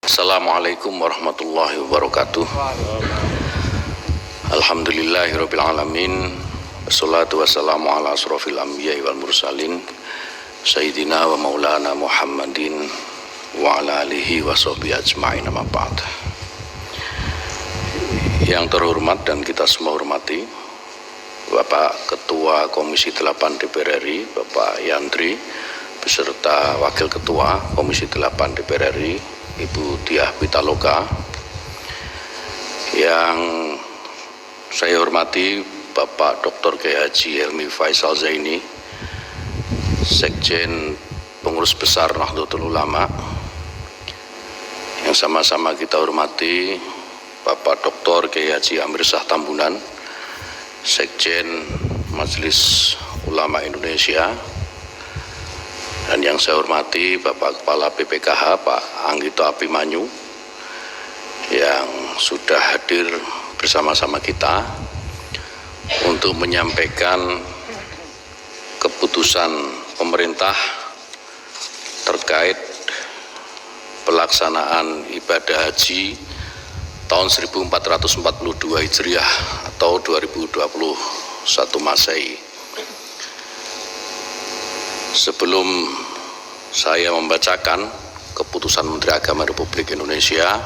Assalamualaikum warahmatullahi wabarakatuh. Alhamdulillahirabbil alamin. Wassalatu wassalamu ala asrofil anbiya'i wal mursalin Sayyidina wa maulana Muhammadin wa ala alihi wa sahbihi ajma'in, amma ba'd. Yang terhormat dan kita semua hormati Bapak Ketua Komisi 8 DPR RI, Bapak Yandri, beserta Wakil Ketua Komisi 8 DPR RI, Ibu Diah Pitaloka. Yang saya hormati Bapak Dr. Kiai Haji Helmi Faisal Zaini, Sekjen Pengurus Besar Nahdlatul Ulama. Yang sama-sama kita hormati Bapak Dr. Kiai Haji Amir Shah Tambunan, Sekjen Majelis Ulama Indonesia. Dan yang saya hormati Bapak Kepala BPKH Pak Anggito Abimanyu yang sudah hadir bersama-sama kita untuk menyampaikan keputusan pemerintah terkait pelaksanaan ibadah haji tahun 1442 Hijriah atau 2021 Masehi. Sebelum saya membacakan keputusan Menteri Agama Republik Indonesia,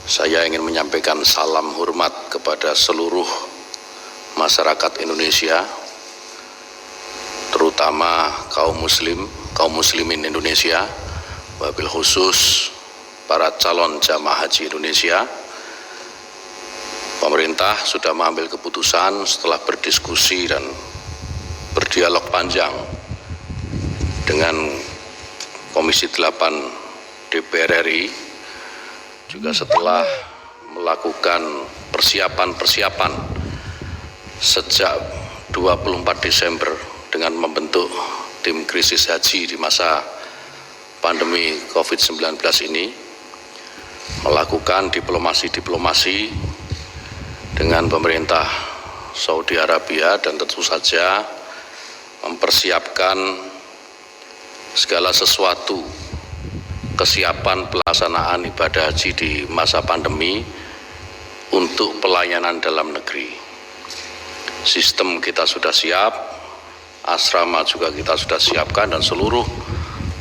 saya ingin menyampaikan salam hormat kepada seluruh masyarakat Indonesia, terutama kaum muslimin Indonesia, wabil khusus para calon jamaah haji Indonesia. Pemerintah sudah mengambil keputusan setelah berdiskusi dan berdialog panjang dengan Komisi 8 DPR RI, juga setelah melakukan persiapan sejak 24 Desember dengan membentuk tim krisis haji di masa pandemi COVID-19 ini, melakukan diplomasi dengan pemerintah Saudi Arabia dan tentu saja mempersiapkan segala sesuatu kesiapan pelaksanaan ibadah haji di masa pandemi untuk pelayanan dalam negeri. Sistem kita sudah siap, asrama juga kita sudah siapkan, dan seluruh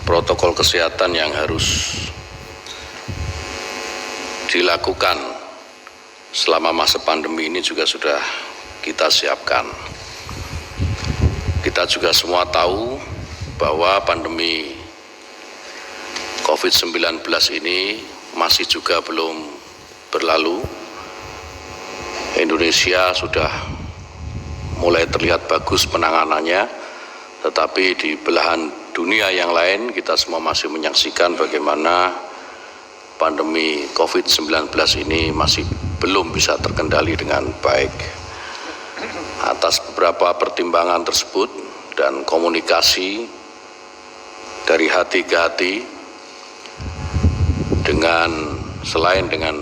protokol kesehatan yang harus dilakukan selama masa pandemi ini juga sudah kita siapkan. Kita juga semua tahu bahwa pandemi COVID-19 ini masih juga belum berlalu. Indonesia sudah mulai terlihat bagus penanganannya, tetapi di belahan dunia yang lain kita semua masih menyaksikan bagaimana pandemi COVID-19 ini masih belum bisa terkendali dengan baik. Atas beberapa pertimbangan tersebut dan komunikasi dari hati ke hati selain dengan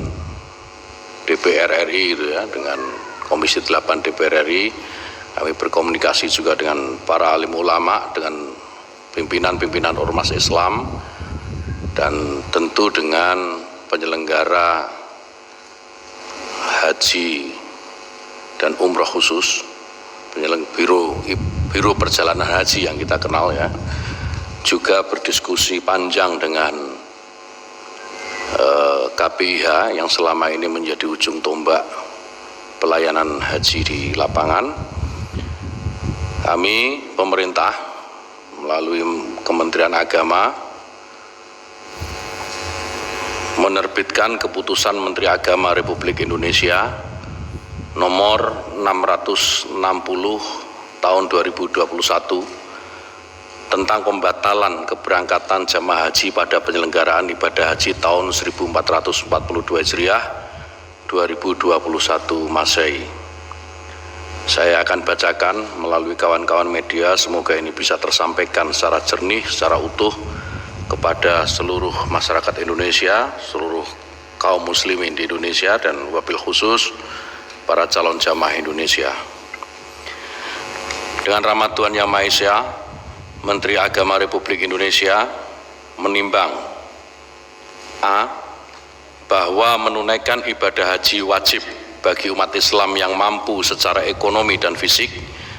DPR RI dengan Komisi 8 DPR RI, kami berkomunikasi juga dengan para alim ulama, dengan pimpinan ormas Islam, dan tentu dengan penyelenggara haji dan umroh khusus, biro perjalanan haji yang kita kenal ya, juga berdiskusi panjang dengan KPIH yang selama ini menjadi ujung tombak pelayanan haji di lapangan. Kami pemerintah melalui Kementerian Agama menerbitkan keputusan Menteri Agama Republik Indonesia nomor 660 tahun 2021 tentang pembatalan keberangkatan jamaah haji pada penyelenggaraan ibadah haji tahun 1442 Hijriah 2021 Masehi. Saya akan bacakan melalui kawan-kawan media, semoga ini bisa tersampaikan secara jernih, secara utuh kepada seluruh masyarakat Indonesia, seluruh kaum muslimin di Indonesia, dan wabil khusus para calon jamaah Indonesia. Dengan rahmat Tuhan Yang Maha Esa, Menteri Agama Republik Indonesia menimbang A, bahwa menunaikan ibadah haji wajib bagi umat Islam yang mampu secara ekonomi dan fisik,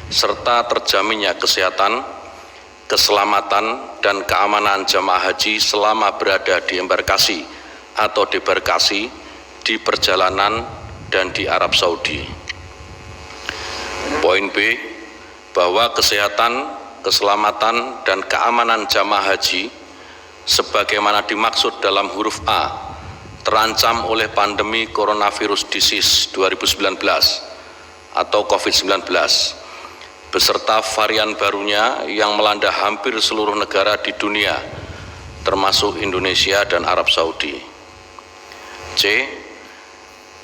serta terjaminnya kesehatan, keselamatan, dan keamanan jamaah haji selama berada di embarkasi atau debarkasi, di perjalanan, dan di Arab Saudi. Poin B, bahwa kesehatan, keselamatan, dan keamanan jamaah haji sebagaimana dimaksud dalam huruf A terancam oleh pandemi coronavirus disease 2019 atau COVID-19 beserta varian barunya yang melanda hampir seluruh negara di dunia termasuk Indonesia dan Arab Saudi. C,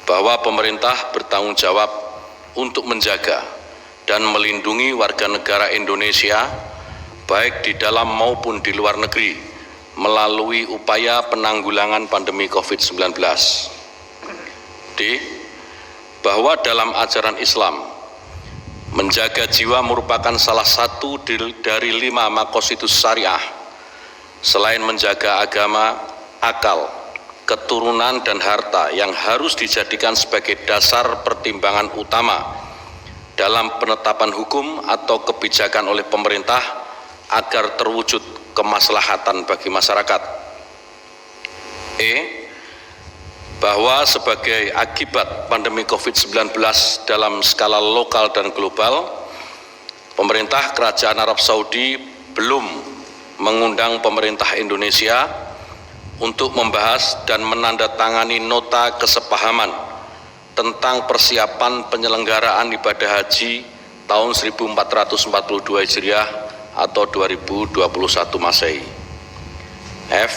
bahwa pemerintah bertanggung jawab untuk menjaga dan melindungi warga negara Indonesia baik di dalam maupun di luar negeri melalui upaya penanggulangan pandemi COVID-19. D, bahwa dalam ajaran Islam menjaga jiwa merupakan salah satu dari 5 maqasidus syariah. Selain menjaga agama, akal, keturunan, dan harta yang harus dijadikan sebagai dasar pertimbangan utama dalam penetapan hukum atau kebijakan oleh pemerintah agar terwujud kemaslahatan bagi masyarakat. E, bahwa sebagai akibat pandemi COVID-19 dalam skala lokal dan global, pemerintah Kerajaan Arab Saudi belum mengundang pemerintah Indonesia untuk membahas dan menandatangani nota kesepahaman tentang persiapan penyelenggaraan ibadah haji tahun 1442 Hijriah atau 2021 Masehi. F,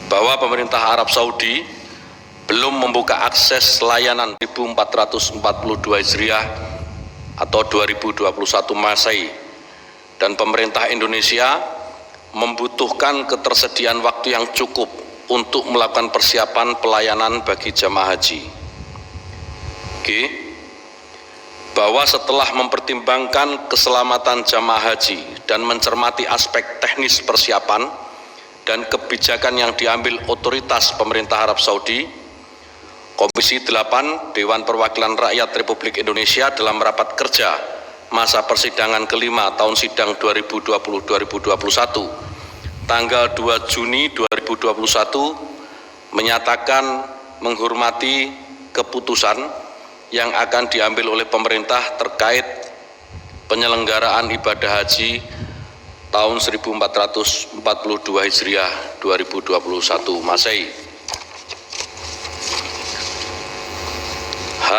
bahwa pemerintah Arab Saudi belum membuka akses layanan 1442 Hijriah atau 2021 Masehi, dan pemerintah Indonesia membutuhkan ketersediaan waktu yang cukup untuk melakukan persiapan pelayanan bagi jamaah haji. G, bahwa setelah mempertimbangkan keselamatan jamaah haji dan mencermati aspek teknis persiapan dan kebijakan yang diambil otoritas pemerintah Arab Saudi, Komisi 8 Dewan Perwakilan Rakyat Republik Indonesia dalam rapat kerja masa persidangan kelima tahun sidang 2020-2021 tanggal 2 Juni 2021 menyatakan menghormati keputusan yang akan diambil oleh pemerintah terkait penyelenggaraan ibadah haji tahun 1442 Hijriah 2021 Masehi. H,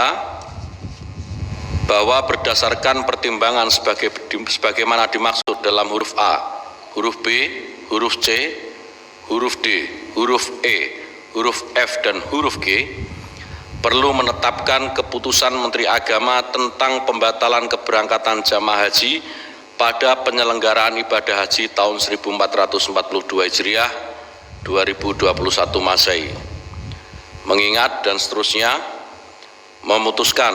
bahwa berdasarkan pertimbangan sebagaimana dimaksud dalam huruf A, huruf B, huruf C, huruf D, huruf E, huruf F, dan huruf G, perlu menetapkan keputusan Menteri Agama tentang pembatalan keberangkatan jamaah haji pada penyelenggaraan ibadah haji tahun 1442 Hijriah 2021 Masehi. Mengingat dan seterusnya, memutuskan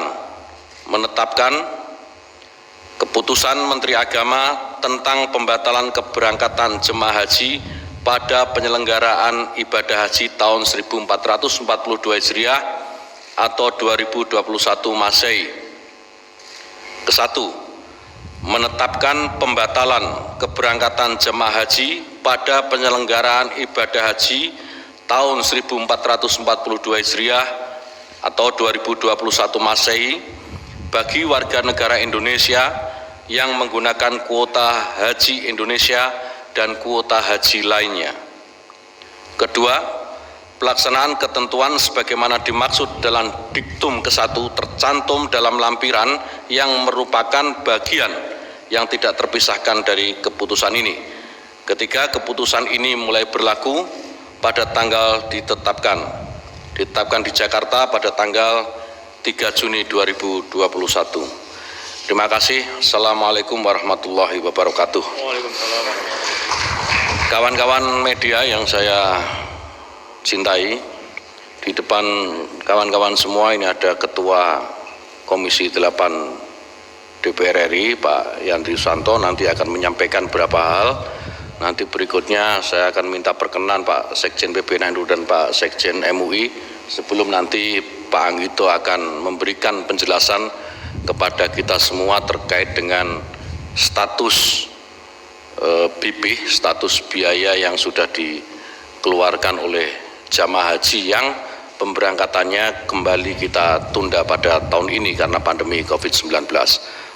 menetapkan keputusan Menteri Agama tentang pembatalan keberangkatan jemaah haji pada penyelenggaraan ibadah haji tahun 1442 Hijriah atau 2021 Masehi. Kesatu, menetapkan pembatalan keberangkatan jemaah haji pada penyelenggaraan ibadah haji tahun 1442 Hijriah atau 2021 Masehi bagi warga negara Indonesia yang menggunakan kuota haji Indonesia dan kuota haji lainnya. Kedua, pelaksanaan ketentuan sebagaimana dimaksud dalam diktum ke-1 tercantum dalam lampiran yang merupakan bagian yang tidak terpisahkan dari keputusan ini. Ketika keputusan ini mulai berlaku pada tanggal ditetapkan di Jakarta pada tanggal 3 Juni 2021. Terima kasih. Assalamualaikum warahmatullahi wabarakatuh. Kawan-kawan media yang saya cintai, di depan kawan-kawan semua ini ada Ketua Komisi 8 DPR RI Pak Yandri Susanto, nanti akan menyampaikan beberapa hal Nanti berikutnya saya akan minta perkenan Pak Sekjen PBNU dan Pak Sekjen MUI sebelum nanti Pak Anggito akan memberikan penjelasan kepada kita semua terkait dengan status BP, status biaya yang sudah dikeluarkan oleh jamaah haji yang pemberangkatannya kembali kita tunda pada tahun ini karena pandemi COVID-19.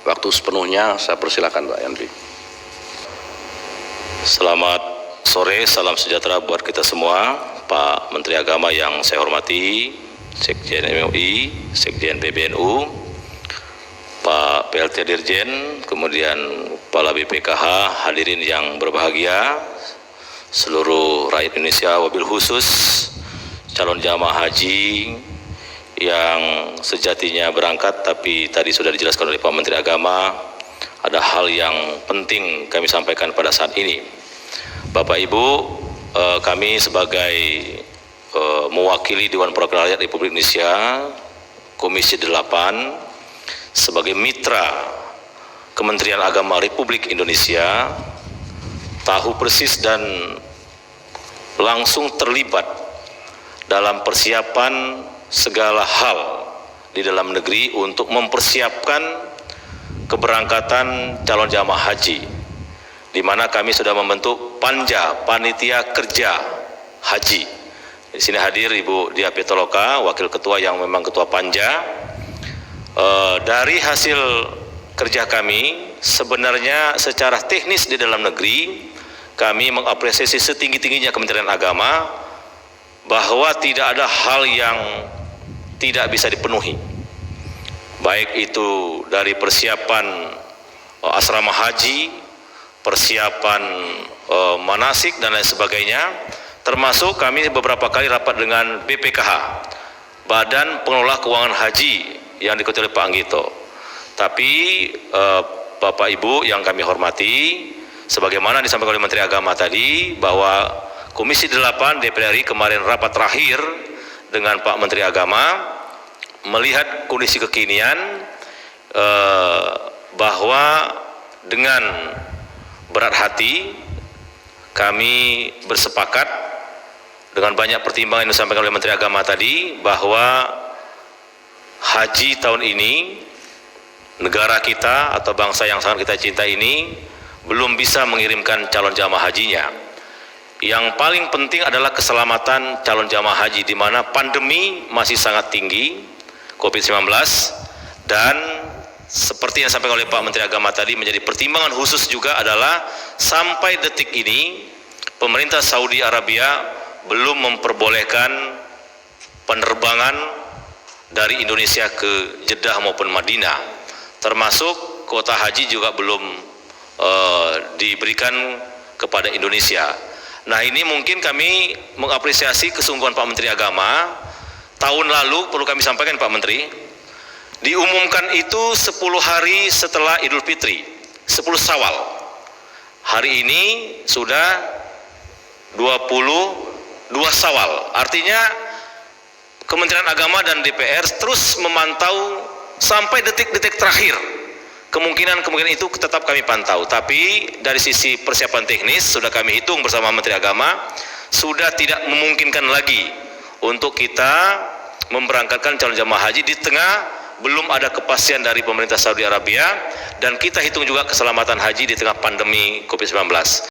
Waktu sepenuhnya saya persilakan Pak Yandri. Selamat sore, salam sejahtera buat kita semua. Pak Menteri Agama yang saya hormati, Sekjen MUI, Sekjen PBNU, Pak PLT Dirjen, kemudian Kepala BPKH, hadirin yang berbahagia, seluruh rakyat Indonesia, wabil khusus calon jamaah haji yang sejatinya berangkat, tapi tadi sudah dijelaskan oleh Pak Menteri Agama, ada hal yang penting kami sampaikan pada saat ini. Bapak Ibu, kami sebagai mewakili Dewan Perwakilan Rakyat Republik Indonesia, Komisi 8, sebagai mitra Kementerian Agama Republik Indonesia, tahu persis dan langsung terlibat dalam persiapan segala hal di dalam negeri untuk mempersiapkan keberangkatan calon jamaah haji, di mana kami sudah membentuk Panja, Panitia Kerja Haji. Di sini hadir Ibu Dia Pitaloka, Wakil Ketua yang memang Ketua Panja. Dari hasil kerja kami, sebenarnya secara teknis di dalam negeri, kami mengapresiasi setinggi-tingginya Kementerian Agama bahwa tidak ada hal yang tidak bisa dipenuhi. Baik itu dari persiapan asrama haji, persiapan manasik dan lain sebagainya, termasuk kami beberapa kali rapat dengan BPKH, Badan Pengelola Keuangan Haji yang diketuai oleh Pak Anggito. Tapi Bapak Ibu yang kami hormati, sebagaimana disampaikan oleh Menteri Agama tadi, bahwa Komisi 8 DPR RI kemarin rapat terakhir dengan Pak Menteri Agama, melihat kondisi kekinian, bahwa dengan berat hati kami bersepakat dengan banyak pertimbangan yang disampaikan oleh Menteri Agama tadi, bahwa haji tahun ini negara kita atau bangsa yang sangat kita cintai ini belum bisa mengirimkan calon jamaah hajinya. Yang paling penting adalah keselamatan calon jamaah haji, di mana pandemi masih sangat tinggi COVID-19, dan seperti yang disampaikan oleh Pak Menteri Agama tadi, menjadi pertimbangan khusus juga adalah sampai detik ini pemerintah Saudi Arabia belum memperbolehkan penerbangan dari Indonesia ke Jeddah maupun Madinah, termasuk kuota haji juga belum diberikan kepada Indonesia. Nah, ini mungkin kami mengapresiasi kesungguhan Pak Menteri Agama. Tahun lalu, perlu kami sampaikan Pak Menteri, diumumkan itu 10 hari setelah Idul Fitri, 10 Syawal. Hari ini sudah 22 Syawal. Artinya Kementerian Agama dan DPR terus memantau sampai detik-detik terakhir. Kemungkinan itu tetap kami pantau. Tapi dari sisi persiapan teknis sudah kami hitung bersama Menteri Agama, sudah tidak memungkinkan lagi untuk kita memberangkatkan calon jamaah haji di tengah belum ada kepastian dari pemerintah Saudi Arabia, dan kita hitung juga keselamatan haji di tengah pandemi COVID-19.